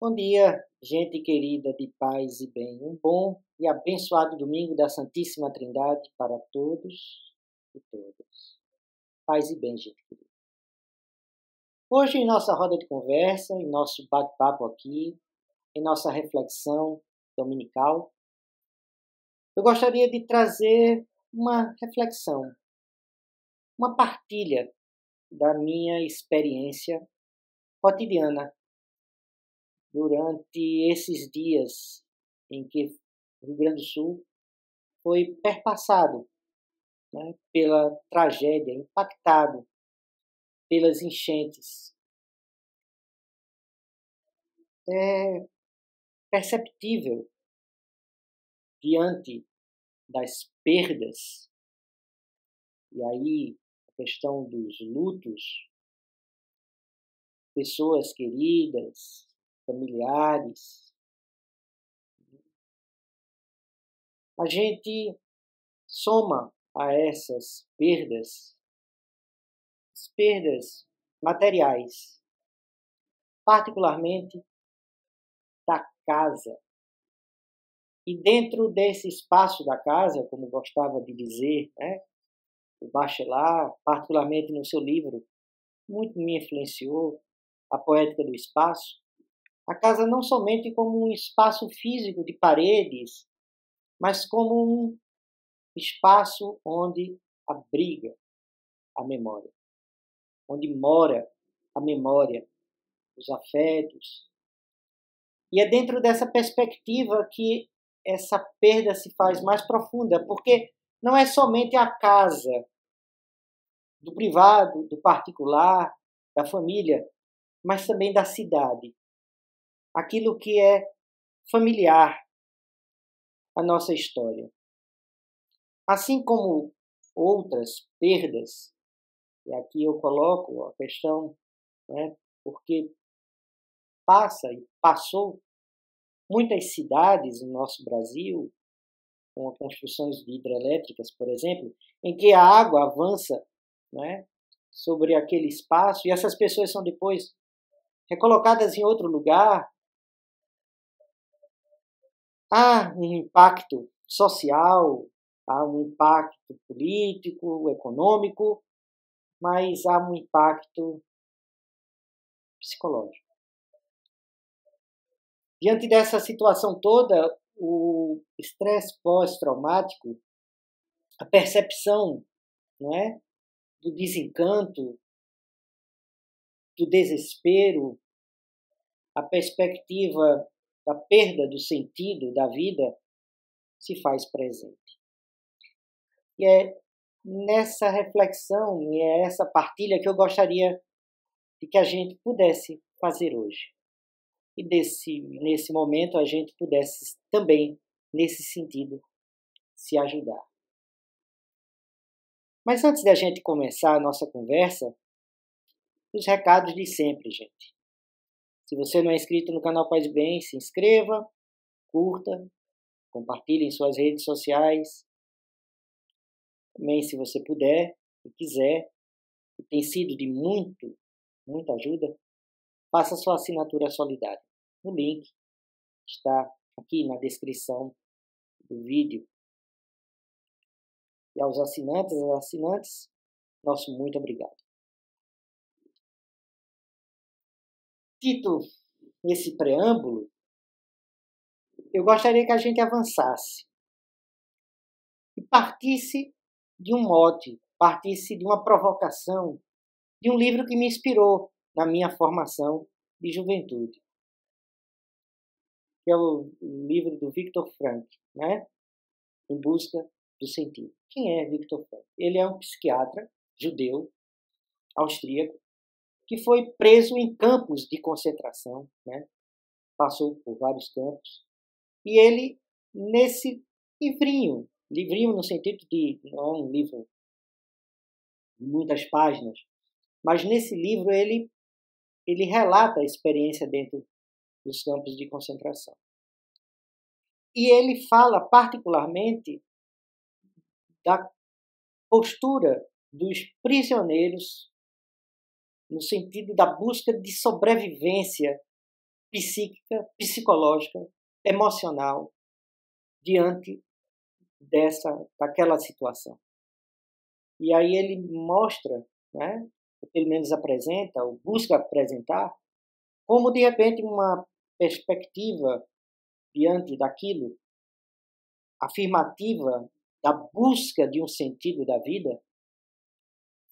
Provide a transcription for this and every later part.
Bom dia, gente querida de paz e bem. Um bom e abençoado domingo da Santíssima Trindade para todos e todas. Paz e bem, gente querida. Hoje, em nossa roda de conversa, em nosso bate-papo aqui, em nossa reflexão dominical, eu gostaria de trazer uma reflexão, uma partilha da minha experiência cotidiana durante esses dias em que o Rio Grande do Sul foi perpassado, né, pela tragédia, impactado pelas enchentes. É perceptível, diante das perdas, e aí a questão dos lutos, pessoas queridas, familiares, a gente soma a essas perdas, as perdas materiais, particularmente da casa. E dentro desse espaço da casa, como gostava de dizer, né, o Bachelard, particularmente no seu livro, muito me influenciou, A Poética do Espaço, a casa não somente como um espaço físico de paredes, mas como um espaço onde abriga a memória, onde mora a memória, os afetos. E é dentro dessa perspectiva que essa perda se faz mais profunda, porque não é somente a casa do privado, do particular, da família, mas também da cidade. Aquilo que é familiar à nossa história. Assim como outras perdas, e aqui eu coloco a questão, né, porque passa e passou muitas cidades no nosso Brasil, com construções de hidrelétricas, por exemplo, em que a água avança, né, sobre aquele espaço e essas pessoas são depois recolocadas em outro lugar. Há um impacto social, há um impacto político, econômico, mas há um impacto psicológico. Diante dessa situação toda, o estresse pós-traumático, a percepção, não é, do desencanto, do desespero, a perspectiva da perda do sentido da vida se faz presente. E é nessa reflexão e é essa partilha que eu gostaria de que a gente pudesse fazer hoje. E nesse momento a gente pudesse também, nesse sentido, se ajudar. Mas antes da gente começar a nossa conversa, os recados de sempre, gente. Se você não é inscrito no canal Paz e Bem, se inscreva, curta, compartilhe em suas redes sociais. Também, se você puder e quiser, e tem sido de muita ajuda, faça sua assinatura solidária. O link está aqui na descrição do vídeo. E aos assinantes, às assinantes, nosso muito obrigado. Dito esse preâmbulo, eu gostaria que a gente avançasse e partisse de um mote, partisse de uma provocação, de um livro que me inspirou na minha formação de juventude, que é o livro do Viktor Frankl, né? Em Busca do Sentido. Quem é Viktor Frankl? Ele é um psiquiatra judeu, austríaco, que foi preso em campos de concentração, né? Passou por vários campos, e ele, nesse livrinho no sentido de, não é um livro de muitas páginas, mas nesse livro ele relata a experiência dentro dos campos de concentração. E ele fala particularmente da postura dos prisioneiros no sentido da busca de sobrevivência psíquica, psicológica, emocional diante daquela situação. E aí ele mostra, né, ou pelo menos apresenta, ou busca apresentar, como de repente uma perspectiva diante daquilo, afirmativa da busca de um sentido da vida,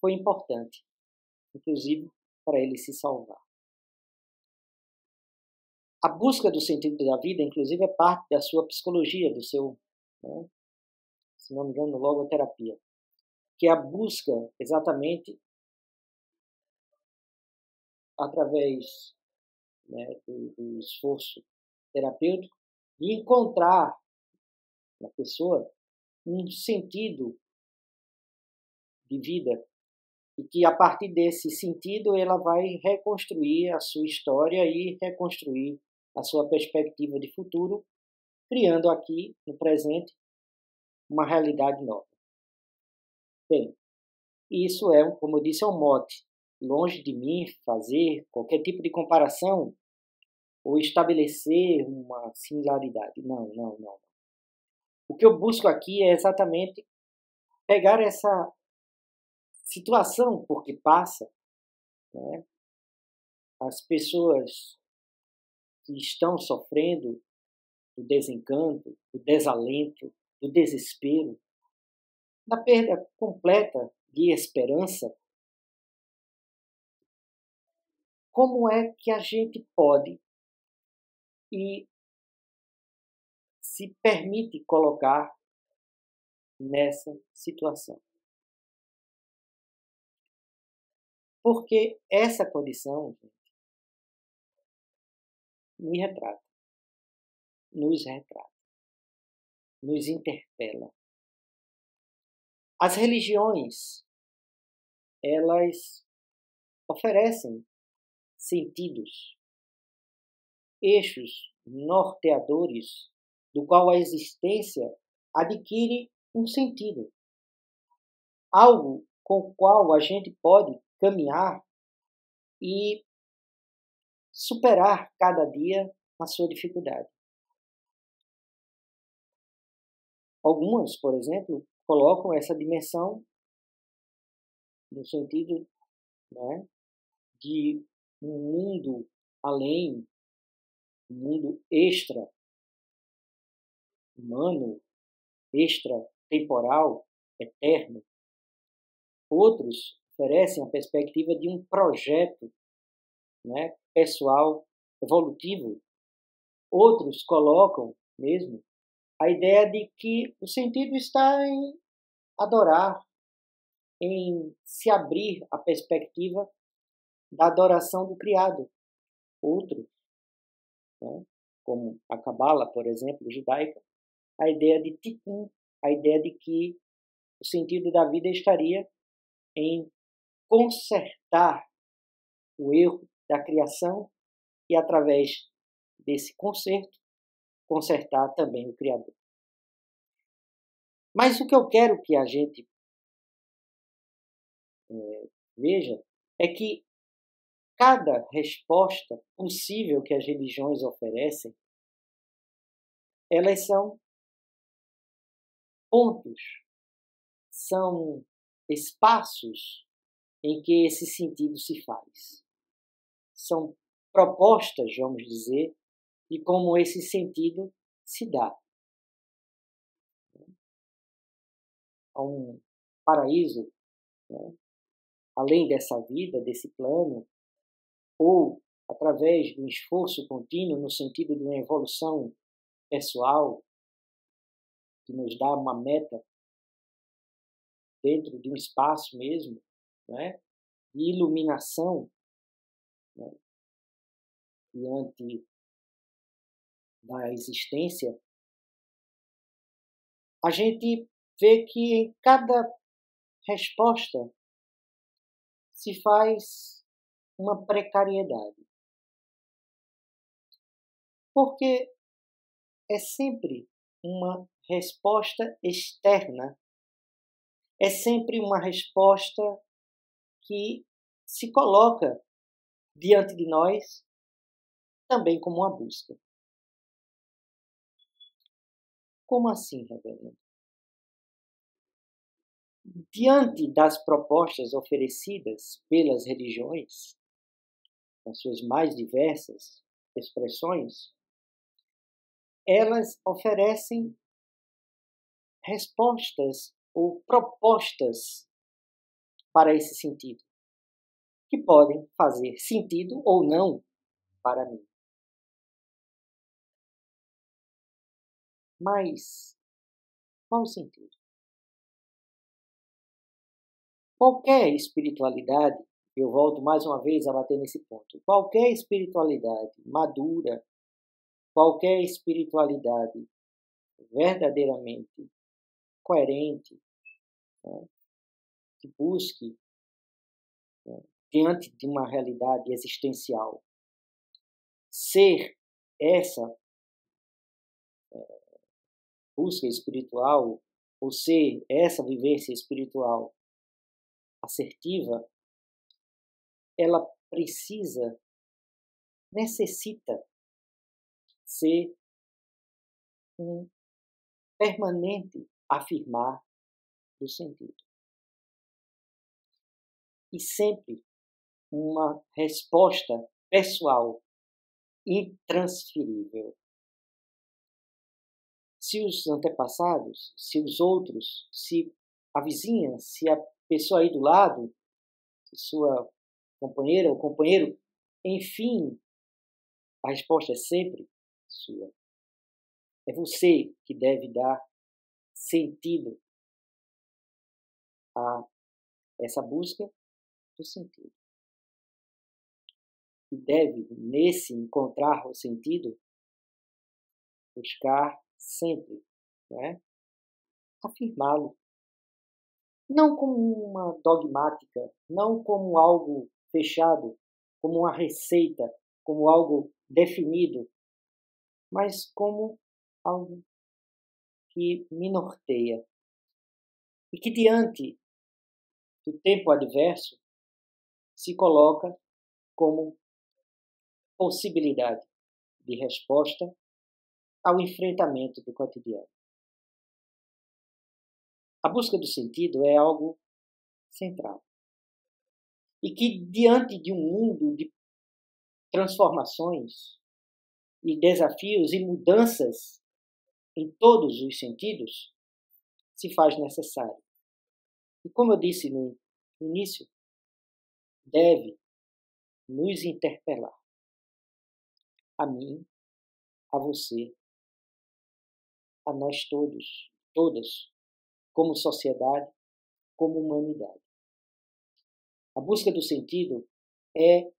foi importante, inclusive para ele se salvar. A busca do sentido da vida, inclusive, é parte da sua psicologia, do seu, né, se não me engano, logoterapia, que é a busca exatamente através, né, do esforço terapêutico de encontrar na pessoa um sentido de vida e que a partir desse sentido ela vai reconstruir a sua história e reconstruir a sua perspectiva de futuro, criando aqui no presente uma realidade nova. Bem, isso é, como eu disse, é um mote. Longe de mim fazer qualquer tipo de comparação ou estabelecer uma similaridade. Não, não, não. O que eu busco aqui é exatamente pegar essa situação por que passa, né? As pessoas que estão sofrendo do desencanto, do desalento, do desespero, da perda completa de esperança, como é que a gente pode e se permite colocar nessa situação? Porque essa condição, gente, me retrata, nos retrata, nos interpela. As religiões, elas oferecem sentidos, eixos norteadores, do qual a existência adquire um sentido. Algo com o qual a gente pode caminhar e superar cada dia a sua dificuldade. Algumas, por exemplo, colocam essa dimensão no sentido, né, de um mundo além, um mundo extra-humano, extra-temporal, eterno. Outros oferecem a perspectiva de um projeto, né, pessoal, evolutivo. Outros colocam mesmo a ideia de que o sentido está em adorar, em se abrir à perspectiva da adoração do criado. Outros, né, como a Cabala, por exemplo, judaica, a ideia de tikkun, a ideia de que o sentido da vida estaria em consertar o erro da criação e, através desse conserto, consertar também o Criador. Mas o que eu quero que a gente veja é que cada resposta possível que as religiões oferecem, elas são pontos, são espaços em que esse sentido se faz. São propostas, vamos dizer, de como esse sentido se dá. Há um paraíso, né, além dessa vida, desse plano, ou através do esforço contínuo no sentido de uma evolução pessoal, que nos dá uma meta dentro de um espaço mesmo, né, de iluminação, né, diante da existência, a gente vê que em cada resposta se faz uma precariedade. Porque é sempre uma resposta externa, é sempre uma resposta que se coloca diante de nós também como uma busca. Como assim, reverendo? Diante das propostas oferecidas pelas religiões, nas suas mais diversas expressões, elas oferecem respostas ou propostas para esse sentido, que podem fazer sentido ou não para mim. Mas qual o sentido? Qualquer espiritualidade, eu volto mais uma vez a bater nesse ponto, qualquer espiritualidade madura, qualquer espiritualidade verdadeiramente coerente, né, que busque, né, diante de uma realidade existencial, ser essa busca espiritual, ou ser essa vivência espiritual assertiva, ela necessita ser um permanente afirmar do sentido. E sempre uma resposta pessoal, intransferível. Se os antepassados, se os outros, se a vizinha, se a pessoa aí do lado, se sua companheira ou companheiro, enfim, a resposta é sempre sua. É você que deve dar sentido a essa busca do sentido. E deve, nesse encontrar o sentido, buscar sempre, né, afirmá-lo. Não como uma dogmática, não como algo fechado, como uma receita, como algo definido, mas como algo que me norteia. E que diante do tempo adverso se coloca como possibilidade de resposta ao enfrentamento do cotidiano. A busca do sentido é algo central. E que diante de um mundo de transformações e desafios e mudanças em todos os sentidos, se faz necessário. E como eu disse no início, deve nos interpelar. A mim, a você, a nós todos, todas, como sociedade, como humanidade. A busca do sentido é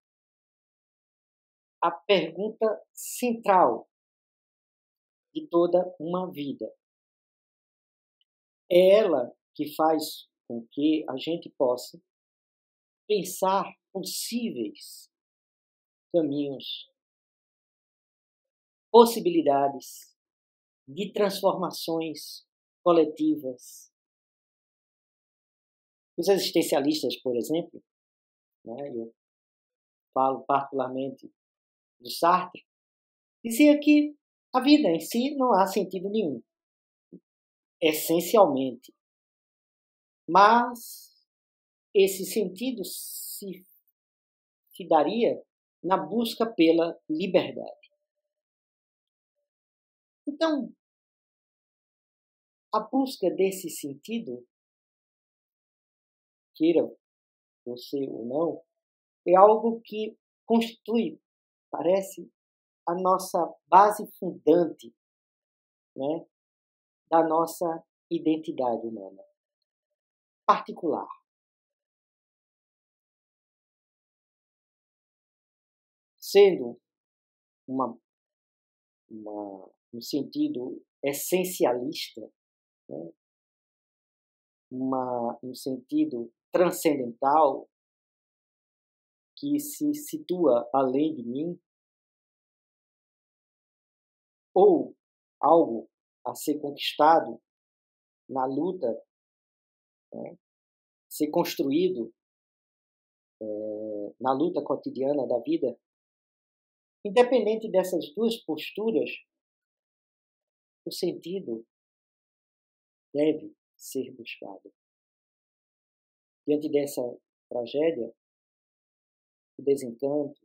a pergunta central de toda uma vida. É ela que faz com que a gente possa pensar possíveis caminhos, possibilidades de transformações coletivas. Os existencialistas, por exemplo, né, eu falo particularmente do Sartre, dizia que a vida em si não há sentido nenhum, essencialmente. Mas esse sentido se daria na busca pela liberdade. Então, a busca desse sentido, queira você ou não, é algo que constitui, parece, a nossa base fundante, né, da nossa identidade humana particular. Sendo um sentido essencialista, né, um sentido transcendental que se situa além de mim, ou algo a ser conquistado na luta, né, ser construído na luta cotidiana da vida, Independente dessas duas posturas, o sentido deve ser buscado. Diante dessa tragédia, o desencanto,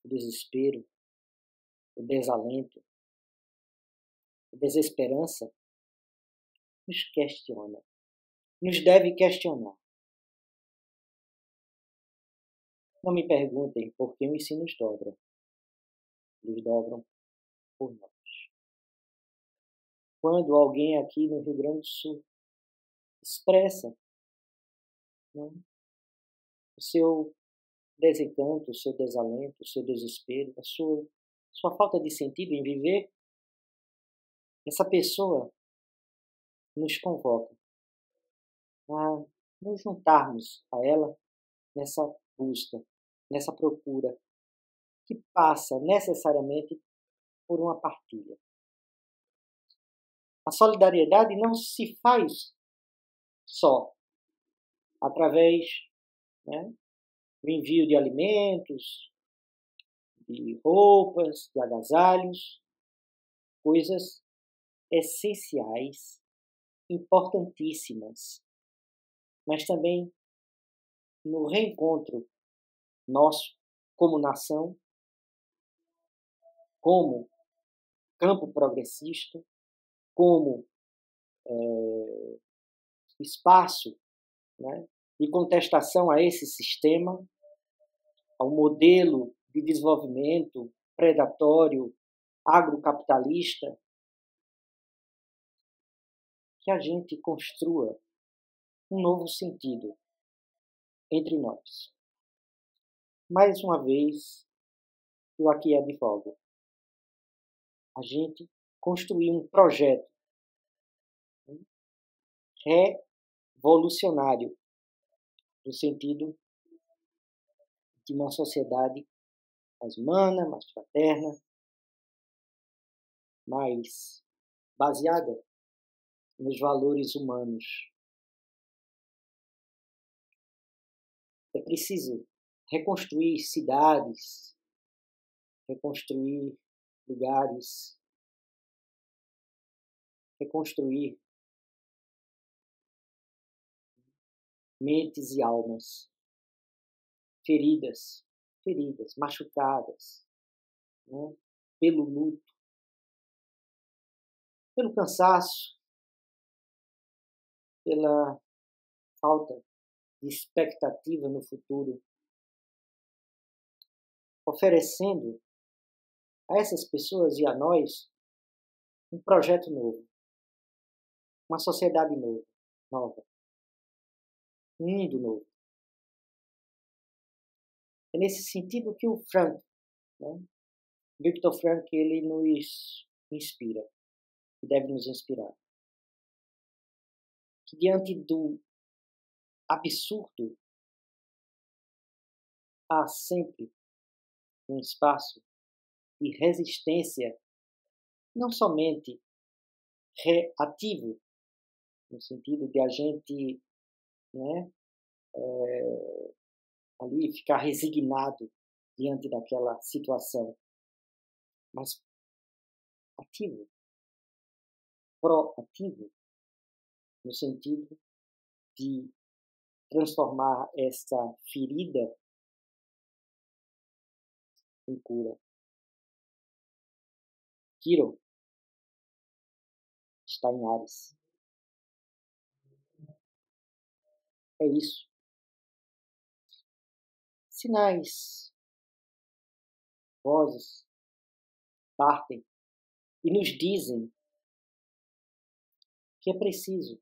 o desespero, o desalento, a desesperança, nos questiona, nos deve questionar. Não me perguntem por que os sinos dobram. Eles dobram por nós. Quando alguém aqui no Rio Grande do Sul expressa, né, o seu desencanto, o seu desalento, o seu desespero, a sua falta de sentido em viver, essa pessoa nos convoca a nos juntarmos a ela nessa busca, nessa procura, que passa necessariamente por uma partilha. A solidariedade não se faz só através, né, do envio de alimentos, de roupas, de agasalhos, coisas essenciais, importantíssimas, mas também no reencontro nosso como nação, como campo progressista, como espaço, né, de contestação a esse sistema, ao modelo de desenvolvimento predatório, agrocapitalista, que a gente construa um novo sentido entre nós. Mais uma vez, eu aqui advogo. A gente construir um projeto revolucionário no sentido de uma sociedade mais humana, mais fraterna, mais baseada nos valores humanos. É preciso reconstruir cidades, reconstruir lugares, reconstruir mentes e almas feridas, machucadas, né, pelo luto, pelo cansaço, pela falta de expectativa no futuro, oferecendo a essas pessoas e a nós um projeto novo, uma sociedade nova, um mundo novo. É nesse sentido que o Frank, né, Viktor Frankl, ele nos inspira, e deve nos inspirar. Que diante do absurdo há sempre um espaço de resistência, não somente reativo, no sentido de a gente, né, ali ficar resignado diante daquela situação, mas ativo, proativo, no sentido de transformar essa ferida em cura. Quirón está em Ares. É isso. Sinais, vozes partem e nos dizem que é preciso,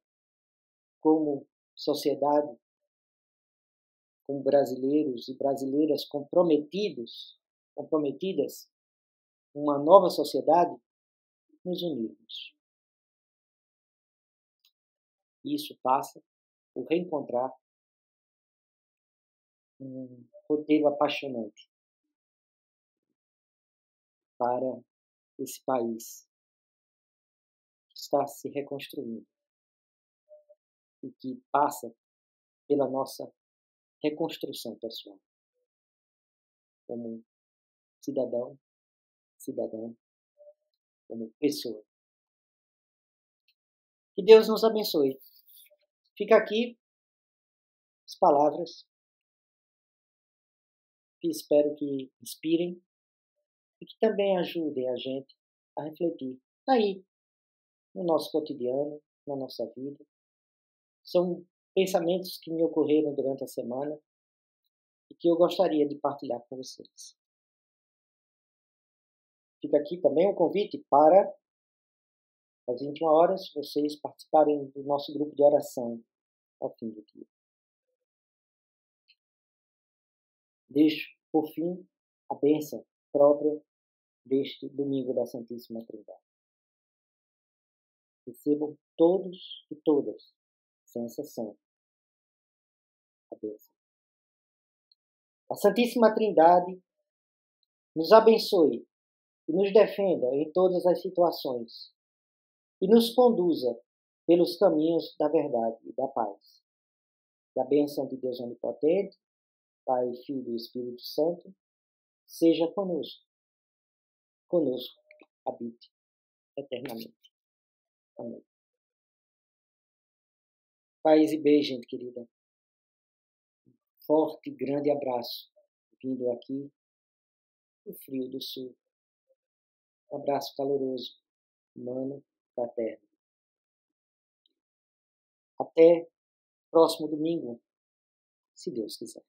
como sociedade, como brasileiros e brasileiras comprometidas, uma nova sociedade, nos unirmos. Isso passa por reencontrar um roteiro apaixonante para esse país que está se reconstruindo e que passa pela nossa reconstrução pessoal como cidadão, cidadã, como pessoa. Que Deus nos abençoe. Fica aqui as palavras que espero que inspirem e que também ajudem a gente a refletir aí, no nosso cotidiano, na nossa vida. São pensamentos que me ocorreram durante a semana e que eu gostaria de partilhar com vocês. Fica aqui também o convite para, às 21 horas, vocês participarem do nosso grupo de oração ao fim do dia. Deixo, por fim, a bênção própria deste domingo da Santíssima Trindade. Recebam todos e todas, sem exceção, a bênção. A Santíssima Trindade nos abençoe e nos defenda em todas as situações e nos conduza pelos caminhos da verdade e da paz. Que a bênção de Deus Onipotente, Pai, Filho e Espírito Santo, seja conosco. Conosco habite eternamente. Amém. Paz e bem, gente querida. Forte, grande abraço, vindo aqui do frio do sul. Um abraço caloroso, humano, fraterno. Até próximo domingo, se Deus quiser.